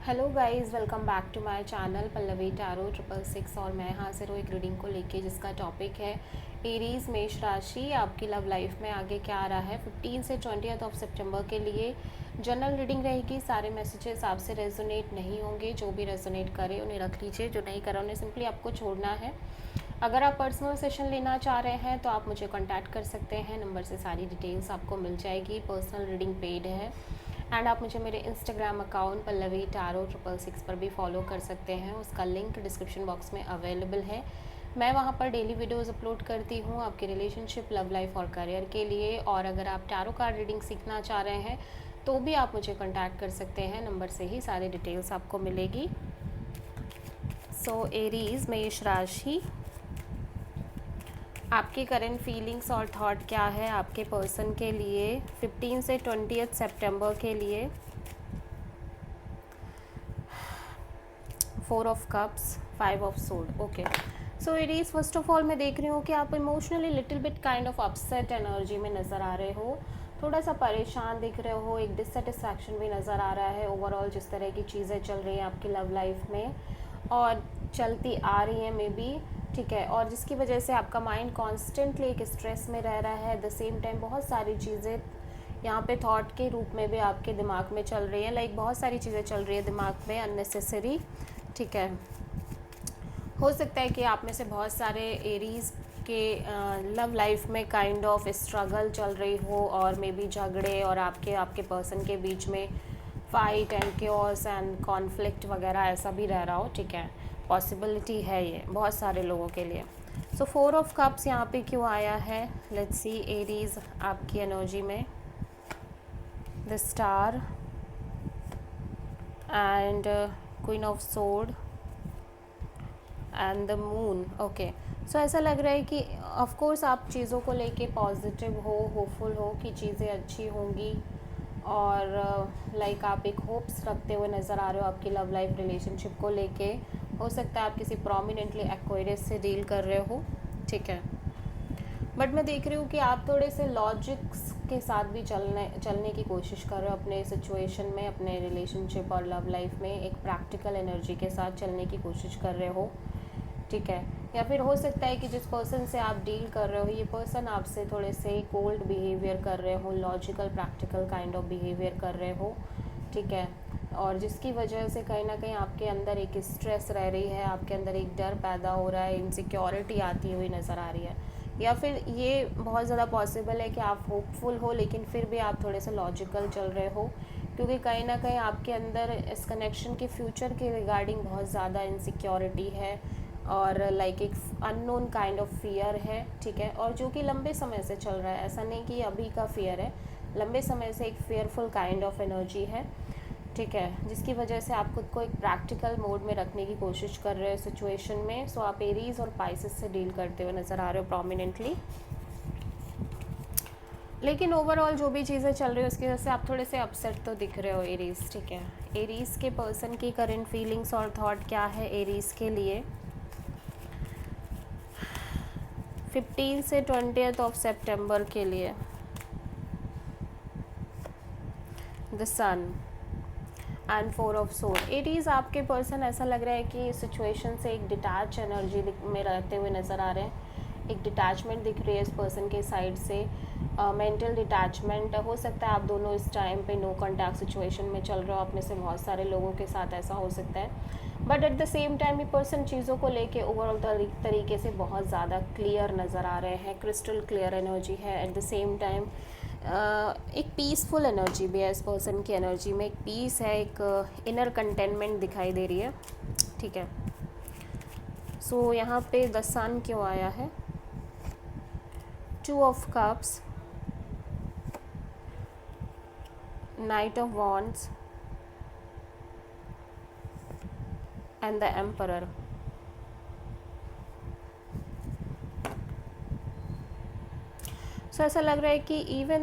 Hello guys, welcome back to my channel Pallavi tarot 666। और मैं हाजिर हूँ एक रीडिंग को लेके जिसका टॉपिक है एरीज मेष राशि। आपकी लव लाइफ में आगे क्या आ रहा है 15 से 20 ऑफ सितंबर के लिए। जनरल रीडिंग रहेगी, सारे मैसेजेस आपसे रेजोनेट नहीं होंगे। जो भी रेजोनेट करे उन्हें रख लीजिए, जो नहीं करा उन्हें सिंपली आपको छोड़ना है। अगर आप पर्सनल सेशन लेना चाह रहे हैं तो आप मुझे कांटेक्ट कर सकते हैं, नंबर से सारी डिटेल्स आपको मिल जाएगी। पर्सनल रीडिंग पेड है एंड आप मुझे मेरे इंस्टाग्राम अकाउंट पल्लवी टैरो 666 पर भी फॉलो कर सकते हैं। उसका लिंक डिस्क्रिप्शन बॉक्स में अवेलेबल है। मैं वहाँ पर डेली वीडियोस अपलोड करती हूँ आपके रिलेशनशिप, लव लाइफ और करियर के लिए। और अगर आप टैरो कार्ड रीडिंग सीखना चाह रहे हैं तो भी आप मुझे कांटेक्ट कर सकते हैं, नंबर से ही सारी डिटेल्स आपको मिलेगी। सो एरीज मेष राशि, आपकी करंट फीलिंग्स और थॉट क्या है आपके पर्सन के लिए 15 से 20 सितंबर के लिए। 4 of cups, 5 of sword. Okay, so Aries, first of all मैं देख रही हूँ कि आप emotionally little bit kind of upset energy में नज़र आ रहे हो। थोड़ा सा परेशान दिख रहे हो, एक डिससेटिस्फैक्शन भी नज़र आ रहा है ओवरऑल जिस तरह की चीज़ें चल रही हैं आपकी लव लाइफ में और चलती आ रही हैं मे बी, ठीक है। और जिसकी वजह से आपका माइंड कॉन्स्टेंटली एक स्ट्रेस में रह रहा है। एट द सेम टाइम बहुत सारी चीज़ें यहाँ पे थॉट के रूप में भी आपके दिमाग में चल रही है, लाइक बहुत सारी चीज़ें चल रही है दिमाग में अननेसेसरी, ठीक है। हो सकता है कि आप में से बहुत सारे एरीज के लव लाइफ में काइंड ऑफ स्ट्रगल चल रही हो और मे बी झगड़े और आपके पर्सन के बीच में fight and chaos and conflict वगैरह ऐसा भी रह रहा हो, ठीक है। पॉसिबिलिटी है ये बहुत सारे लोगों के लिए। सो 4 ऑफ कप्स यहाँ पे क्यों आया है, लेट्स सी एरीज आपकी एनर्जी में। The star and queen of sword and the moon. Okay, so ऐसा लग रहा है कि ऑफ कोर्स आप चीज़ों को लेके पॉजिटिव हो, होपफुल हो कि चीज़ें अच्छी होंगी और लाइक आप एक होप्स रखते हुए नज़र आ रहे हो आपकी लव लाइफ रिलेशनशिप को लेके। हो सकता है आप किसी प्रोमिनेंटली एक्वायरस से डील कर रहे हो, ठीक है। बट मैं देख रही हूँ कि आप थोड़े से लॉजिक्स के साथ भी चलने की कोशिश कर रहे हो अपने सिचुएशन में, अपने रिलेशनशिप और लव लाइफ में एक प्रैक्टिकल एनर्जी के साथ चलने की कोशिश कर रहे हो, ठीक है। या फिर हो सकता है कि जिस पर्सन से आप डील कर रहे हो ये पर्सन आपसे थोड़े से कोल्ड बिहेवियर कर रहे हो, logical practical kind of behaviour कर रहे हो, ठीक है। और जिसकी वजह से कहीं ना कहीं आपके अंदर एक स्ट्रेस रह रही है, आपके अंदर एक डर पैदा हो रहा है, इनसिक्योरिटी आती हुई नज़र आ रही है। या फिर ये बहुत ज़्यादा पॉसिबल है कि आप होपफुल हो लेकिन फिर भी आप थोड़े से लॉजिकल चल रहे हो, क्योंकि कहीं ना कहीं आपके अंदर इस कनेक्शन के फ्यूचर के रिगार्डिंग बहुत ज़्यादा इनसिक्योरिटी है और लाइक एक अननोन काइंड ऑफ फियर है, ठीक है। और जो कि लंबे समय से चल रहा है, ऐसा नहीं कि अभी का फियर है, लंबे समय से एक फियरफुल काइंड ऑफ एनर्जी है, ठीक है। जिसकी वजह से आप खुद को एक प्रैक्टिकल मोड में रखने की कोशिश कर रहे हो सिचुएशन में। सो आप एरीज और पाइसेस से डील करते हुए नज़र आ रहे हो प्रोमिनेंटली। लेकिन ओवरऑल जो भी चीज़ें चल रही है उसकी वजह से आप थोड़े से अपसेट तो दिख रहे हो एरीज, ठीक है। एरीज के पर्सन की करंट फीलिंग्स और थॉट क्या है एरीज के लिए 15 से 20 ऑफ सितंबर के लिए। The sun and 4 of sword. Aries आपके पर्सन ऐसा लग रहा है कि सिचुएशन से एक डिटैच एनर्जी में रहते हुए नज़र आ रहे हैं। एक डिटैचमेंट दिख रही है इस पर्सन के साइड से, मेंटल डिटैचमेंट। हो सकता है आप दोनों इस टाइम पे नो कॉन्टैक्ट सिचुएशन में चल रहे हो, आप में से बहुत सारे लोगों के साथ ऐसा हो सकता है। But at the same time ये पर्सन चीज़ों को लेके ओवरऑल तरीके से बहुत ज़्यादा क्लियर नज़र आ रहे हैं, क्रिस्टल क्लियर एनर्जी है। एट द सेम टाइम एक पीसफुल एनर्जी भी है इस पर्सन की एनर्जी में, एक पीस है, एक इनर कंटेनमेंट दिखाई दे रही है, ठीक है। सो यहाँ पे द सन क्यों आया है, 2 of cups, knight of wands and the emperor. So ऐसा लग रहा है कि इवन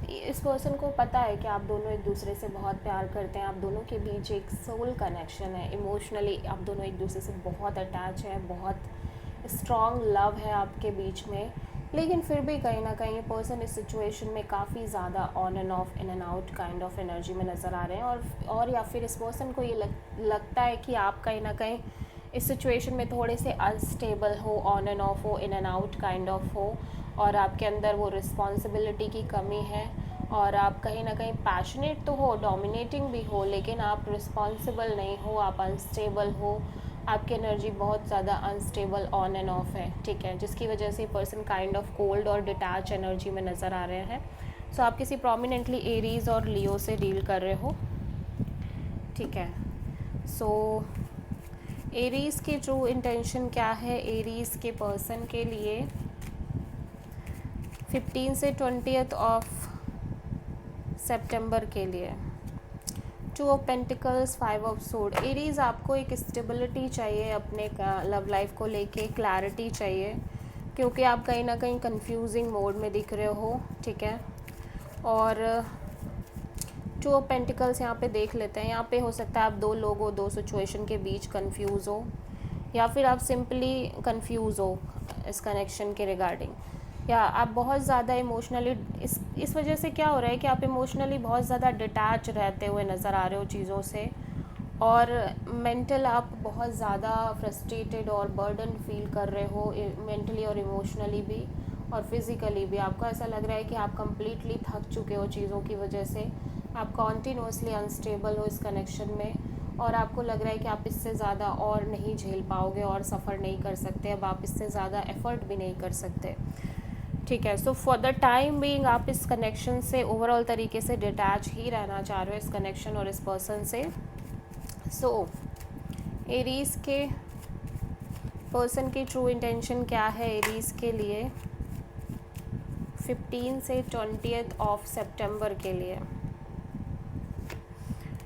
इस पर्सन को पता है कि आप दोनों एक दूसरे से बहुत प्यार करते हैं, आप दोनों के बीच एक सोल कनेक्शन है, इमोशनली आप दोनों एक दूसरे से बहुत अटैच हैं, बहुत स्ट्रॉन्ग लव है आपके बीच में। लेकिन फिर भी कहीं ना कहीं ये पर्सन इस सिचुएशन में काफ़ी ज़्यादा on end of, in and out kind of energy में नज़र आ रहे हैं। और या फिर इस पर्सन को ये लगता है कि आप कहीं ना कहीं इस सिचुएशन में थोड़े से अनस्टेबल हो, ऑन एंड ऑफ हो, in and out kind of हो, और आपके अंदर वो रिस्पॉन्सिबिलिटी की कमी है, और आप कहीं ना कहीं पैशनेट तो हो, डोमिनेटिंग भी हो, लेकिन आप रिस्पॉन्सिबल नहीं हो, आप अनस्टेबल हो, आपकी एनर्जी बहुत ज़्यादा अनस्टेबल ऑन एंड ऑफ है, ठीक है, जिसकी वजह से पर्सन काइंड ऑफ कोल्ड और डिटैच एनर्जी में नज़र आ रहे हैं। सो आप किसी प्रोमिनेंटली एरीज और लियो से डील कर रहे हो, ठीक है। सो एरीज की ट्रू इंटेंशन क्या है एरीज के पर्सन के लिए 15 से 20 ऑफ सितंबर के लिए? 2 of pentacles, 5 of sword. Aries, आपको एक स्टेबिलिटी चाहिए अपने लव लाइफ को लेके, क्लैरिटी चाहिए, क्योंकि आप कहीं ना कहीं कंफ्यूजिंग मोड में दिख रहे हो, ठीक है। और 2 ऑफ पेंटिकल्स यहाँ पे देख लेते हैं। यहाँ पे हो सकता है आप दो लोग हो, दो सिचुएशन के बीच कंफ्यूज हो, या फिर आप सिंपली कंफ्यूज हो इस कनेक्शन के रिगार्डिंग, या आप बहुत ज़्यादा इमोशनली इस वजह से क्या हो रहा है कि आप इमोशनली बहुत ज़्यादा डिटैच रहते हुए नज़र आ रहे हो चीज़ों से, और मेंटल आप बहुत ज़्यादा फ्रस्ट्रेटेड और बर्डन फील कर रहे हो, मेंटली और इमोशनली भी और फिज़िकली भी। आपको ऐसा लग रहा है कि आप कंप्लीटली थक चुके हो चीज़ों की वजह से, आप कॉन्टीन्यूसली अनस्टेबल हो इस कनेक्शन में, और आपको लग रहा है कि आप इससे ज़्यादा और नहीं झेल पाओगे और सफ़र नहीं कर सकते, अब आप इससे ज़्यादा एफ़र्ट भी नहीं कर सकते, ठीक है। So for the time being आप इस कनेक्शन से ओवरऑल तरीके से डिटैच ही रहना चाह रहे हो, इस कनेक्शन और इस पर्सन से। सो एरीज के पर्सन की ट्रू इंटेंशन क्या है एरीज के लिए 15 से 20 ऑफ सितंबर के लिए?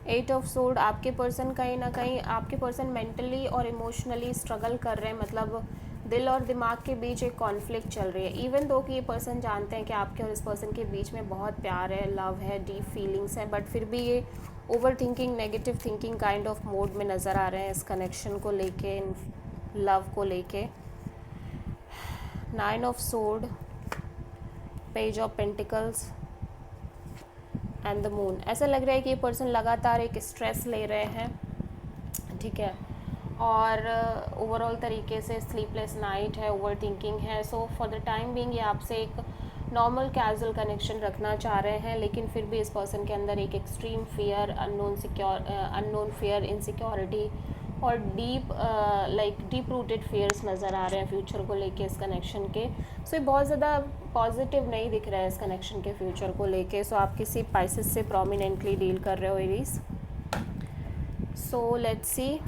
8 ऑफ सोर्ड। आपके पर्सन कहीं ना कहीं, आपके पर्सन मेंटली और इमोशनली स्ट्रगल कर रहे हैं, मतलब दिल और दिमाग के बीच एक कॉन्फ्लिक्ट चल रही है। इवन दो कि ये पर्सन जानते हैं कि आपके और इस पर्सन के बीच में बहुत प्यार है, लव है, डीप फीलिंग्स हैं, बट फिर भी ये over thinking, negative thinking kind of mode में नज़र आ रहे हैं इस कनेक्शन को लेके, लव को लेके। 9 of sword, page of pentacles and the moon. ऐसा लग रहा है कि ये पर्सन लगातार एक स्ट्रेस ले रहे हैं, ठीक है, और ओवरऑल तरीके से स्लीपलेस नाइट है, ओवर थिंकिंग है। So for the time being ये आपसे एक नॉर्मल कैजुअल कनेक्शन रखना चाह रहे हैं, लेकिन फिर भी इस पर्सन के अंदर एक extreme fear, unknown fear, insecurity और डीप रूटेड फियर्स नज़र आ रहे हैं फ्यूचर को लेके इस कनेक्शन के। सो ये बहुत ज़्यादा पॉजिटिव नहीं दिख रहा है इस कनेक्शन के फ्यूचर को लेके। सो आप किसी पाइसेस से प्रोमिनेंटली डील कर रहे हो Aries. So let's see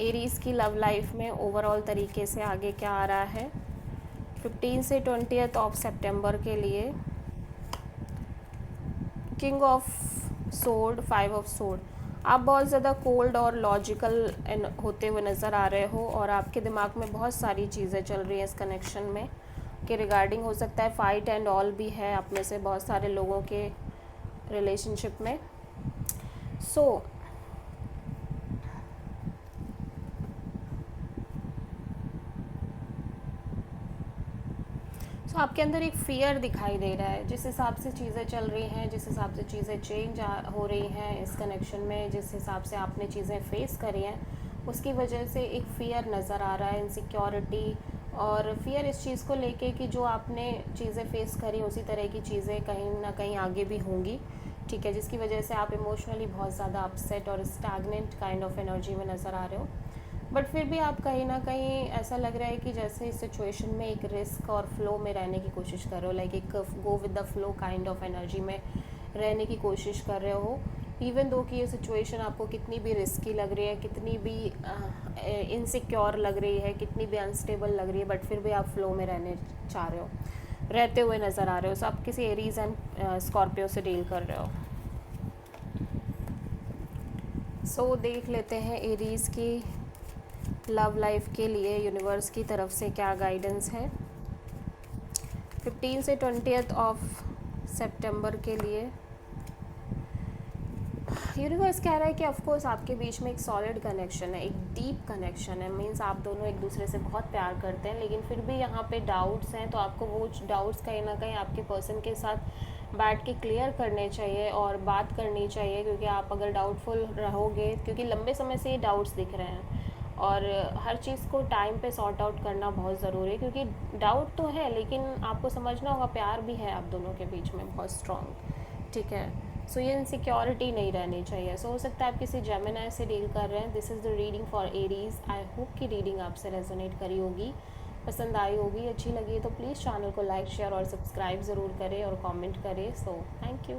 Aries की लव लाइफ में ओवरऑल तरीके से आगे क्या आ रहा है 15 से 20 ऑफ सितंबर के लिए। King of sword, 5 of sword. आप बहुत ज़्यादा कोल्ड और लॉजिकल होते हुए नज़र आ रहे हो, और आपके दिमाग में बहुत सारी चीज़ें चल रही हैं इस कनेक्शन में के रिगार्डिंग। हो सकता है फाइट एंड ऑल भी है आप में से बहुत सारे लोगों के रिलेशनशिप में। सो आपके अंदर एक फ़ियर दिखाई दे रहा है, जिस हिसाब से चीज़ें चल रही हैं, जिस हिसाब से चीज़ें चेंज हो रही हैं इस कनेक्शन में, जिस हिसाब से आपने चीज़ें फेस करी हैं, उसकी वजह से एक फ़ियर नज़र आ रहा है, इनसिक्योरिटी और फियर इस चीज़ को लेके कि जो आपने चीज़ें फेस करी उसी तरह की चीज़ें कहीं ना कहीं आगे भी होंगी, ठीक है, जिसकी वजह से आप इमोशनली बहुत ज़्यादा अपसेट और स्टैग्नेंट काइंड ऑफ एनर्जी में नज़र आ रहे हो। बट फिर भी आप कहीं ना कहीं ऐसा लग रहा है कि जैसे इस सिचुएशन में एक रिस्क और फ्लो में रहने की कोशिश कर रहे हो, लाइक एक go with the flow kind of energy में रहने की कोशिश कर रहे हो। इवन दो कि ये सिचुएशन आपको कितनी भी रिस्की लग रही है, कितनी भी इनसिक्योर लग रही है, कितनी भी अनस्टेबल लग रही है, बट फिर भी आप फ्लो में रहने चाह रहे हो, रहते हुए नज़र आ रहे हो। सो आप किसी एरीज एंड स्कॉर्पियो से डील कर रहे हो। सो देख लेते हैं एरीज की लव लाइफ के लिए यूनिवर्स की तरफ से क्या गाइडेंस है 15 से 20 ऑफ सितंबर के लिए। यूनिवर्स कह रहा है कि ऑफ कोर्स आपके बीच में एक सॉलिड कनेक्शन है, एक डीप कनेक्शन है, मीन्स आप दोनों एक दूसरे से बहुत प्यार करते हैं, लेकिन फिर भी यहाँ पे डाउट्स हैं, तो आपको वो डाउट्स कहीं ना कहीं आपके पर्सन के साथ बैठ के क्लियर करने चाहिए और बात करनी चाहिए, क्योंकि आप अगर डाउटफुल रहोगे, क्योंकि लंबे समय से ये डाउट्स दिख रहे हैं, और हर चीज़ को टाइम पे सॉर्ट आउट करना बहुत ज़रूरी है, क्योंकि डाउट तो है लेकिन आपको समझना होगा प्यार भी है आप दोनों के बीच में बहुत स्ट्रॉन्ग, ठीक है। सो ये इनसिक्योरिटी नहीं रहनी चाहिए। सो हो सकता है आप किसी जेमिनी से डील कर रहे हैं। This is the reading for Aries. I hope कि रीडिंग आपसे रेजोनेट करी होगी, पसंद आई होगी, अच्छी लगी है तो प्लीज़ चैनल को लाइक शेयर और सब्सक्राइब ज़रूर करें और कमेंट करें। So thank you.